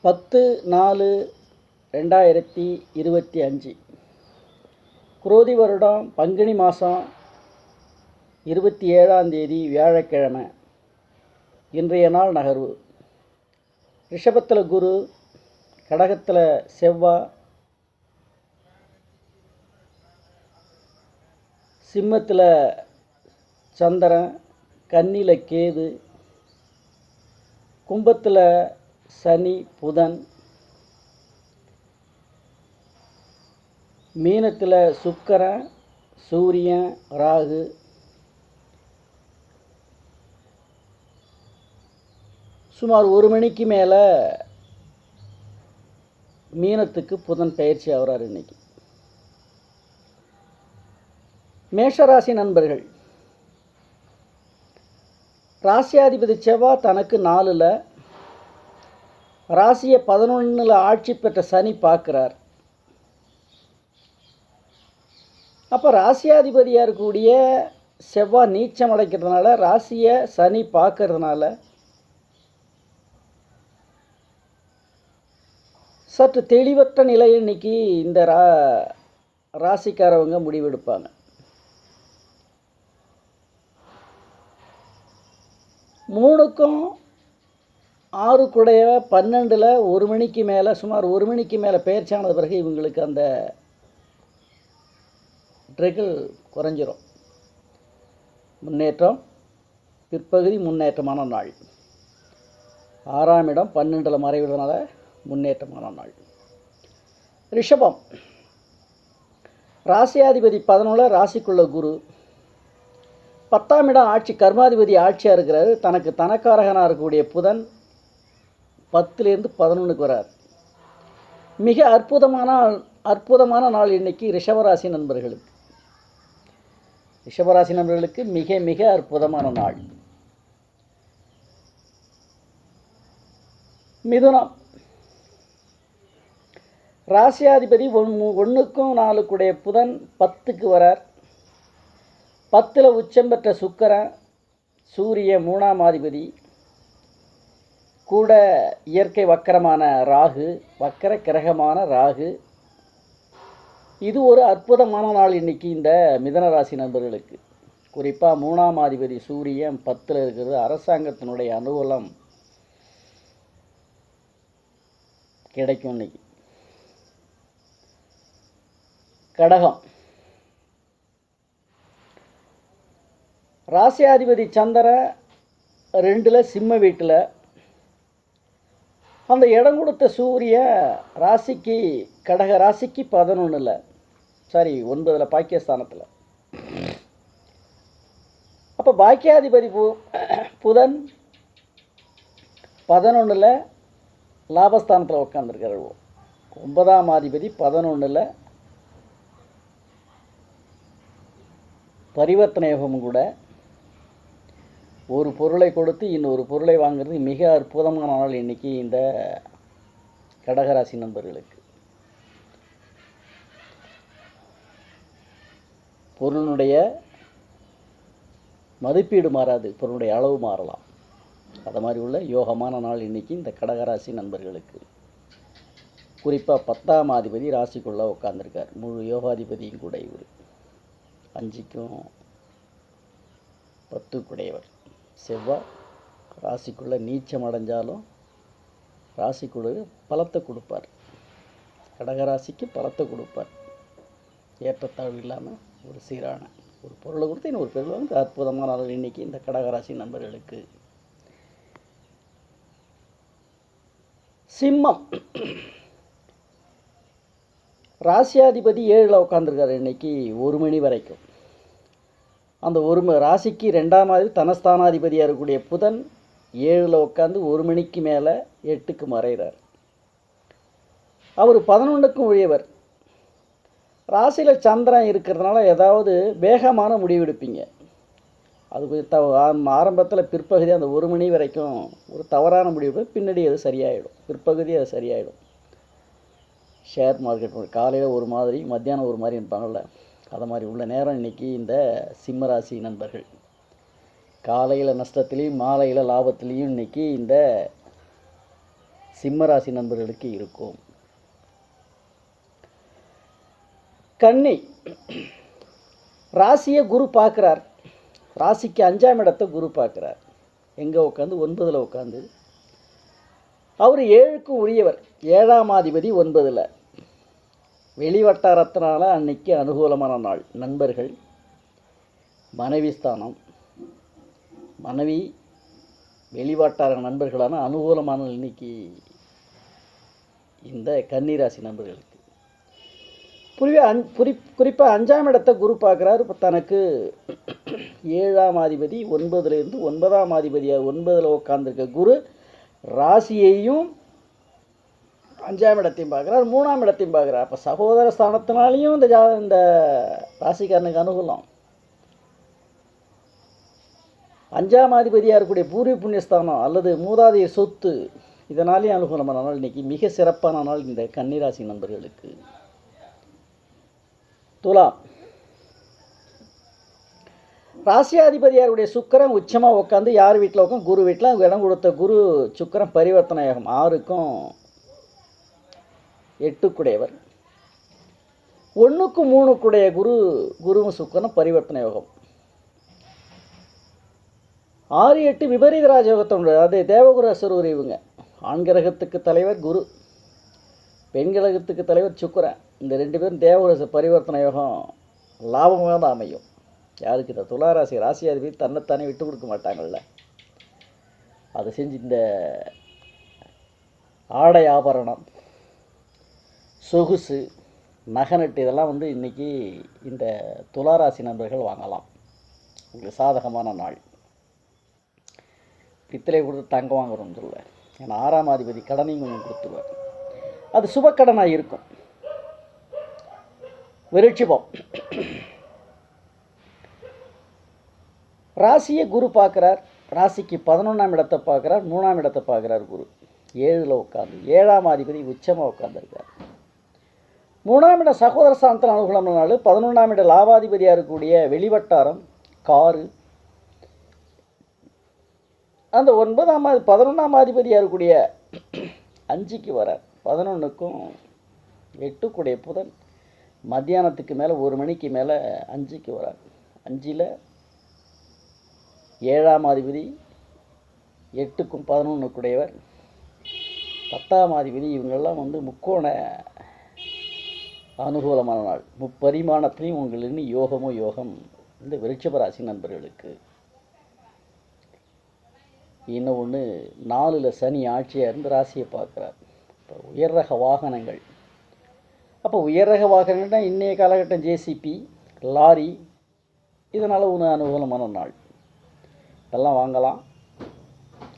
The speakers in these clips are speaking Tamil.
10/4/2025 குரோதி வருடம் பங்குனி மாதம் 27ஆம் தேதி வியாழக்கிழமை. இன்றைய நாள் நகர்வு. ரிஷபத்தில் குரு, கடகத்தில் செவ்வாய், சிம்மத்தில் சந்திரன், கன்னியில் கேது, கும்பத்தில் சனி புதன், மீனத்தில் சுக்கிரன் சூரியன் ராகு, சுமார் 1 மணிக்கு மேலே மீனத்துக்கு புதன் பயிற்சி ஆகிறார். இன்னைக்கு மேஷராசி நண்பர்கள், ராசியாதிபதி செவ்வாய் தனக்கு 4ல், ராசியை 11ல் ஆட்சி பெற்ற சனி பார்க்குறார். அப்போ ராசியாதிபதியாக இருக்கக்கூடிய செவ்வாய் நீச்சம் அடைக்கிறதுனால, ராசியை சனி பார்க்கறதுனால சற்று தெளிவற்ற நிலையை இன்னைக்கு இந்த ராசிக்காரவங்க முடிவெடுப்பாங்க. மூணுக்கும் 6 12ல் 1 மணிக்கு மேலே, சுமார் 1 மணிக்கு மேலே பயிற்சியானது பிறகு இவங்களுக்கு அந்த ட்ரிகிள் குறைஞ்சிரும். முன்னேற்றம், பிற்பகுதி முன்னேற்றமான நாள். 6ஆம் இடம் 12ல் மறைவிடுறதுனால முன்னேற்றமான நாள். ரிஷபம், ராசியாதிபதி 11ல், ராசிக்குள்ள குரு, 10ஆம் இடம் ஆட்சி, கர்மாதிபதி ஆட்சியாக இருக்கிறாரு. தனக்கு தனக்காரகனாக இருக்கக்கூடிய புதன் 10லேருந்து 11க்கு வரார். மிக அற்புதமான நாள் இன்னைக்கு ரிஷபராசி நண்பர்களுக்கு. ரிஷபராசி நண்பர்களுக்கு மிக மிக அற்புதமான நாள். மிதுனம், ராசியாதிபதி 1க்கும் 4 புதன் 10க்கு வரார். 10ல் உச்சம் பெற்ற சுக்கிரன் சூரியன் 3ஆம் அதிபதி கூட இயற்கை வக்கரமான ராகு, வக்கர கிரகமான ராகு. இது ஒரு அற்புதமான நாள் இன்னைக்கு இந்த மிதுன ராசி நண்பர்களுக்கு. குறிப்பாக 3ஆம் அதிபதி சூரியன் 10ல் இருக்கிறது. அரசாங்கத்தினுடைய அனுகூலம் கிடைக்கும் இன்னைக்கு. கடகம், ராசியாதிபதி சந்திரன் 2ல் சிம்ம வீட்டில், அந்த இடம் கொடுத்த சூரியன் ராசிக்கு, கடக ராசிக்கு 11ல், 9ல் பாக்கியஸ்தானத்தில். அப்போ பாக்கியாதிபதி புதன் 11ல் லாபஸ்தானத்தில் உட்காந்துருக்காரு. 9ஆம் அதிபதி 11ல் பரிவர்த்தனை யோகமும் கூட. ஒரு பொருளை கொடுத்து இன்னொரு பொருளை வாங்குறது மிக அற்புதமான நாள் இன்னைக்கு இந்த கடகராசி நண்பர்களுக்கு. பொருளுடைய மதிப்பீடு மாறாது, பொருளுடைய அளவு மாறலாம். அது மாதிரி உள்ள யோகமான நாள் இன்னைக்கு இந்த கடகராசி நண்பர்களுக்கு. குறிப்பாக 10ஆம் அதிபதி ராசிக்குள்ளே உட்காந்துருக்கார். முழு யோகாதிபதியும் கூட இவர். 5க்கும் 10 செவ்வாய் ராசிக்குள்ளே நீச்சம் அடைஞ்சாலும் ராசிக்குள்ள பலத்தை கொடுப்பார். கடகராசிக்கு பலத்தை கொடுப்பார். ஏற்றத்தாழ்வு இல்லாமல் ஒரு சீரான ஒரு பொருளை கொடுத்து இன்னொரு பொருள் வந்து அற்புதமான நாள் இன்னைக்கு இந்த கடகராசி நண்பர்களுக்கு. சிம்மம், ராசியாதிபதி 7ல் உட்காந்துருக்காரு இன்னைக்கு 1 மணி வரைக்கும். அந்த ராசிக்கு 2ஆம் அதிபதி தனஸ்தானாதிபதியாக இருக்கக்கூடிய புதன் 7ல் உட்காந்து 1 மணிக்கு மேலே 8க்கு மறைகிறார். அவர் 11க்கும் உரியவர். ராசியில் சந்திரன் இருக்கிறதுனால ஏதாவது வேகமான முடிவெடுப்பீங்க. அது ஆரம்பத்தில் பிற்பகுதி அந்த 1 மணி வரைக்கும் ஒரு தவறான முடிவு, பின்னாடி அது சரியாயிடும். பிற்பகுதி அது சரியாயிடும். ஷேர் மார்க்கெட் காலையில் ஒரு மாதிரி, மத்தியானம் ஒரு மாதிரி இருப்பாங்கள்ல, அது மாதிரி உள்ள நேரம் இன்றைக்கி இந்த சிம்மராசி நண்பர்கள். காலையில் நஷ்டத்துலேயும் மாலையில் லாபத்துலேயும் இன்றைக்கி இந்த சிம்மராசி நண்பர்களுக்கு இருக்கும். கன்னி ராசியை குரு பார்க்குறார். ராசிக்கு 5ஆம் இடத்தை குரு பார்க்குறார். எங்கே உட்காந்து? 9ல் உட்காந்து. அவர் 7க்கும் உரியவர். 7ஆம் அதிபதி 9ல். வெளிவட்டாரத்தினால அன்னைக்கு அனுகூலமான நாள். நண்பர்கள், மனைவி ஸ்தானம், மனைவி, வெளிவட்டார நண்பர்களான அனுகூலமான இன்னைக்கு இந்த கன்னிராசி நண்பர்களுக்கு. குறிப்பாக 5ஆம் இடத்தை குரு பார்க்குறாரு. இப்போ தனக்கு 7ஆம் அதிபதி 9லேருந்து 9ஆம் அதிபதியாக 9ல் உட்காந்துருக்க குரு ராசியையும் 5ஆம் இடத்தையும் பார்க்குறார், 3ஆம் இடத்தையும் பார்க்குறார். அப்போ சகோதர ஸ்தானத்தினாலையும் இந்த ராசிக்காரனுக்கு அனுகூலம். 5ஆம் அதிபதியாக இருக்கக்கூடிய பூர்வ புண்ணியஸ்தானம் அல்லது மூதாதைய சொத்து, இதனாலேயும் அனுகூலமான நாள். இன்றைக்கி மிக சிறப்பான நாள் இந்த கன்னிராசி நண்பர்களுக்கு. துலாம் ராசியாதிபதியாருடைய சுக்கிரன் உச்சமாக உட்காந்து யார் வீட்டில் உட்காந்து? குரு வீட்டில். இடம் கொடுத்த குரு சுக்கிரன் பரிவர்த்தனை யோகம். 6க்கும் 8க்குடையவர். 1க்கும் 3க்குடைய குருவும் சுக்கிரனும் பரிவர்த்தனை யோகம். 6, 8 விபரீத ராஜயோகத்தோட, அது தேவகுரு அசுரூர். இவங்க ஆண் கிரகத்துக்கு தலைவர் குரு, பெண் கிரகத்துக்கு தலைவர் சுக்கிரன். இந்த 2 பேரும் தேவகுரு பரிவர்த்தனை யோகம் லாபமாக தான் அமையும். யாருக்கு? இந்த துளாராசி ராசியாதிபதி தன்னைத்தானே விட்டு கொடுக்க மாட்டாங்கள்ல. அதை செஞ்சு இந்த ஆடை ஆபரணம், சொகுசு, நகநட்டு இதெல்லாம் இன்றைக்கி இந்த துளாராசி நண்பர்கள் வாங்கலாம். உங்களுக்கு சாதகமான நாள். பித்தளை கொடுத்து தங்கம் வாங்குறோம்னு சொல்லுவேன். ஏன்னா 6ஆம் அதிபதி கடனையும் கொஞ்சம் கொடுத்துருவார். அது சுபக்கடனாக இருக்கும். விருட்சிபம் ராசியை குரு பார்க்குறார். ராசிக்கு 11ஆம் இடத்தை பார்க்குறார், 3ஆம் இடத்தை பார்க்குறார் குரு. 7ல் உட்காந்து 7ஆம் அதிபதி உச்சமாக உட்காந்துருக்கார். 3ஆம் இடம் சகோதர ஸ்தானத்தில் அனுகூலமான நாள். 11ஆம் இடம் லாபாதிபதியாக இருக்கக்கூடிய வெளிவட்டாரம், காரு. அந்த 11ஆம் அதிபதியாக இருக்கக்கூடிய 5க்கு வரார். 11க்கும் 8க்குடைய புதன் மத்தியானத்துக்கு மேலே 1 மணிக்கு மேலே 5க்கு வரார். 5ல் 7ஆம் அதிபதி 8க்கும் 11க்குடையவர். 10ஆம் அதிபதி. இவங்கெல்லாம் முக்கோண அனுகூலமான நாள். முப்பரிமாணத்திலையும் உங்களுக்கு யோகமோ யோகம் இந்த விருட்சிக ராசி நண்பர்களுக்கு. இன்னும் ஒன்று, 4ல் சனி ஆட்சியாக இருந்து ராசியை பார்க்குறார். இப்போ உயர் ரக வாகனங்கள். அப்போ உயர் ரக வாகனங்கள்னால் இன்றைய காலகட்டம் ஜேசிபி, லாரி, இதனால் ஒன்று அனுகூலமான நாள். இதெல்லாம் வாங்கலாம்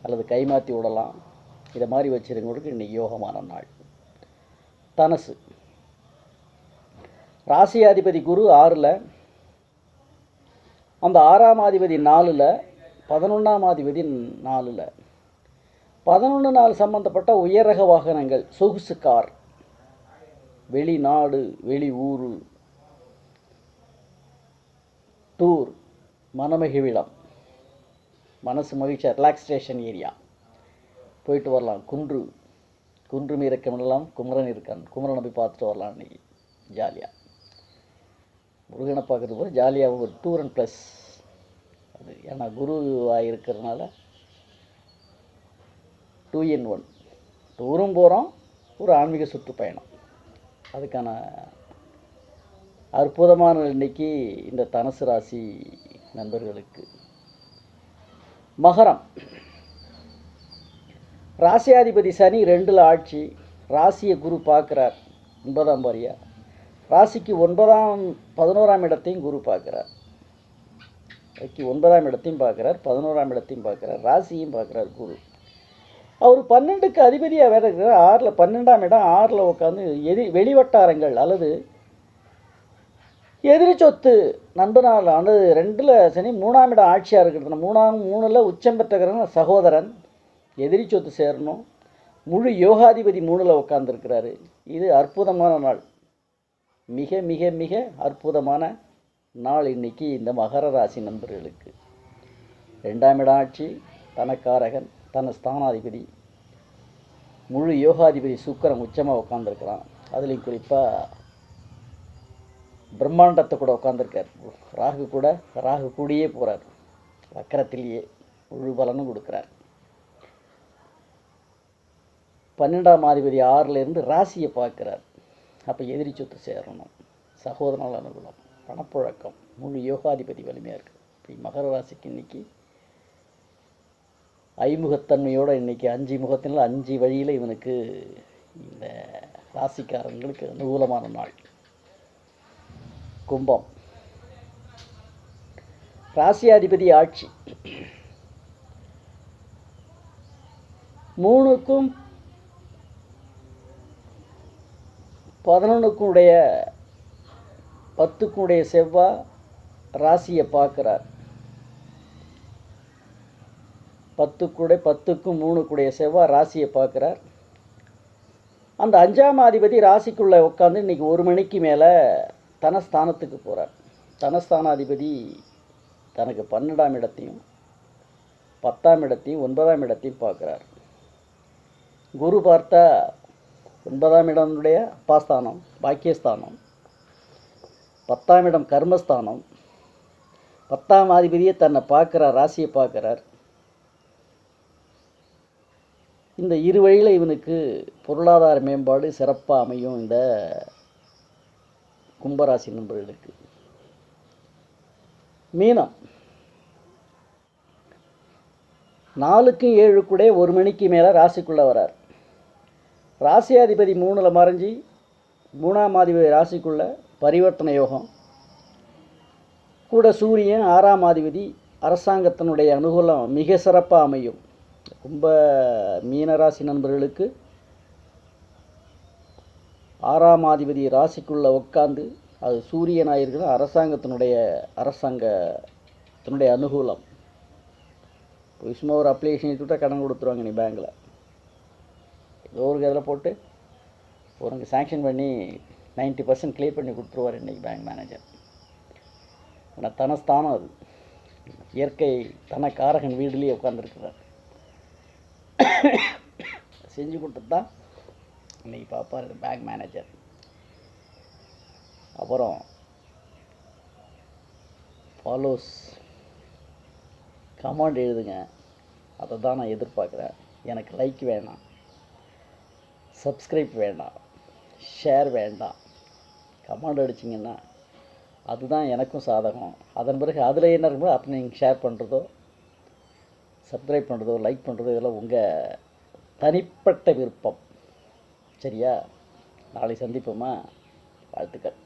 அல்லது கைமாற்றி விடலாம். இதை மாதிரி வச்சுருக்கிறவங்களுக்கு இன்றைக்கி யோகமான நாள். தனுசு ராசியாதிபதி குரு 6ல், அந்த 6ஆம் அதிபதி 4ல், 11ஆம் அதிபதி 4ல். 11 சம்பந்தப்பட்ட உயர் ரக வாகனங்கள், சொகுசு கார், வெளிநாடு, வெளி ஊர், டூர், மனமகிழ்விடம், மனசு மகிழ்ச்சியா ரிலாக்ஸேஷன் ஏரியா போயிட்டு வரலாம். குன்று மீறக்கமெல்லாம் குமரன் இருக்கான். குமரனை போய் பார்த்துட்டு வரலாம். இன்றைக்கி ஜாலியாக முருகனை பார்க்குறது போது ஜாலியாக ஒரு டூர் அண்ட் ப்ளஸ். அது ஏன்னா குருவாக இருக்கிறதுனால 2 in 1. டூரும் போகிறோம், ஒரு ஆன்மீக சுற்றுப்பயணம். அதுக்கான அற்புதமான இன்னைக்கு இந்த தனுசு ராசி நண்பர்களுக்கு. மகரம் ராசியாதிபதி சனி 2ல் ஆட்சி. ராசியை குரு பார்க்குறார் 9ஆம் வாரியா. ராசிக்கு 11ஆம் இடத்தையும் குரு பார்க்குறார். 9ஆம் இடத்தையும் பார்க்குறார், 11ஆம் இடத்தையும் பார்க்குறார், ராசியும் பார்க்குறார் குரு. அவர் 12க்கு அதிபதியாக வேற இருக்கிறார். 6ல் 12ஆம் இடம் 6ல் உட்காந்து வெளிவட்டாரங்கள் அல்லது எதிரி சொத்து நண்பனால் அல்லது 2ல் சனி 3ஆம் இடம் ஆட்சியாக இருக்கிறது. 3ல் உச்சம் பெற்ற கிரகம் சகோதரன். எதிரி சொத்து சேரணும். முழு யோகாதிபதி 3ல் உட்காந்துருக்கிறாரு. இது அற்புதமான நாள். மிக மிக மிக அற்புதமான நாள் இன்னைக்கு இந்த மகர ராசி நண்பர்களுக்கு. 2ஆம் இடம் ஆட்சி, தனக்காரகன், தன ஸ்தானாதிபதி. முழு யோகாதிபதி சுக்கிரன் உச்சமாக உட்காந்துருக்கிறான். அதுலேயும் குறிப்பாக பிரம்மாண்டத்தை கூட உட்காந்துருக்கார். ராகு கூடியே போகிறார், வக்கரத்திலேயே முழு பலனும் கொடுக்குறார். 12ஆம் அதிபதி 6லேருந்து ராசியை பார்க்குறார். அப்போ எதிரி சொத்து சேரணும், சகோதரனால் அனுகூலம், பணப்புழக்கம், முழு யோகாதிபதி வலிமையாக இருக்குது. இப்போ மகர ராசிக்கு இன்றைக்கி ஐமுகத்தன்மையோடு இன்றைக்கி 5 முகத்தினால் 5 வழியில் இவனுக்கு இந்த ராசிக்காரங்களுக்கு அனுகூலமான நாள். கும்பம் ராசியாதிபதி ஆட்சி 3க்கும் 11க்கும் உடைய 10க்கும் உடைய செவ்வாய் ராசியை பார்க்குறார். 10க்கும் 3க்குடைய செவ்வாய் ராசியை பார்க்குறார். அந்த 5ஆம் அதிபதி ராசிக்குள்ளே உட்காந்து இன்றைக்கி 1 மணிக்கு மேலே தனஸ்தானத்துக்கு போகிறார். தனஸ்தானாதிபதி தனக்கு 12ஆம் இடத்தையும் 10ஆம் இடத்தையும் 9ஆம் இடத்தையும் பார்க்குறார். குரு பார்த்தா 9ஆம் இடனுடைய அப்பாஸ்தானம், பாக்கியஸ்தானம், 10ஆம் இடம் கர்மஸ்தானம். 10ஆம் அதிபதியை தன்னை பார்க்குறார், ராசியை பார்க்குறார். இந்த இரு வழியில் இவனுக்கு பொருளாதார மேம்பாடு சிறப்பாக அமையும். இந்த கும்பராசி நண்பர்களுக்கு. மீனம் 4க்கும் 7க்குடைய 1 மணிக்கு மேலே ராசிக்குள்ளே வரார். ராசியாதிபதி 3ல் மறைஞ்சி 3ஆம் அதிபதி ராசிக்குள்ளே பரிவர்த்தனை யோகம் கூட. சூரியன் 6ஆம் அதிபதி, அரசாங்கத்தினுடைய அனுகூலம் மிக சிறப்பாக அமையும். கும்ப மீனராசி நண்பர்களுக்கு 6ஆம் அதிபதி ராசிக்குள்ளே உட்காந்து அது சூரியனாக இருக்கிற அரசாங்கத்தினுடைய அனுகூலம். சும்மா ஒரு அப்ளிகேஷன் எடுத்துவிட்டால் கடன் கொடுத்துருவாங்க. நீ பேங்கில் ஏதோ ஒரு இதில் போட்டு உனக்கு சேங்ஷன் பண்ணி 90% கிளியர் பண்ணி கொடுத்துருவார் இன்றைக்கி பேங்க் மேனேஜர். ஆனால் தனஸ்தானம் அது, இயற்கை தனக்காரகன் வீடுலேயே உட்காந்துருக்கிறார். செஞ்சு கொடுத்துட்டு தான் இன்றைக்கி பார்ப்பார் பேங்க் மேனேஜர். அப்புறம் ஃபாலோஸ் கமாண்ட் எழுதுங்க, அதை தான் நான் எதிர்பார்க்குறேன். எனக்கு லைக் வேணாம், சப்ஸ்கிரைப் வேண்டாம், ஷேர் வேண்டாம். கமாண்ட் அடிச்சிங்கன்னா அதுதான் எனக்கும் சாதகம். அதன் பிறகு அதில் என்ன இருக்கும்போது அப்போ நீங்கள் ஷேர் பண்ணுறதோ, சப்ஸ்கிரைப் பண்ணுறதோ, லைக் பண்ணுறதோ இதெல்லாம் உங்கள் தனிப்பட்ட விருப்பம். சரியா? நாளை சந்திப்போமா? வாழ்த்துக்கள்.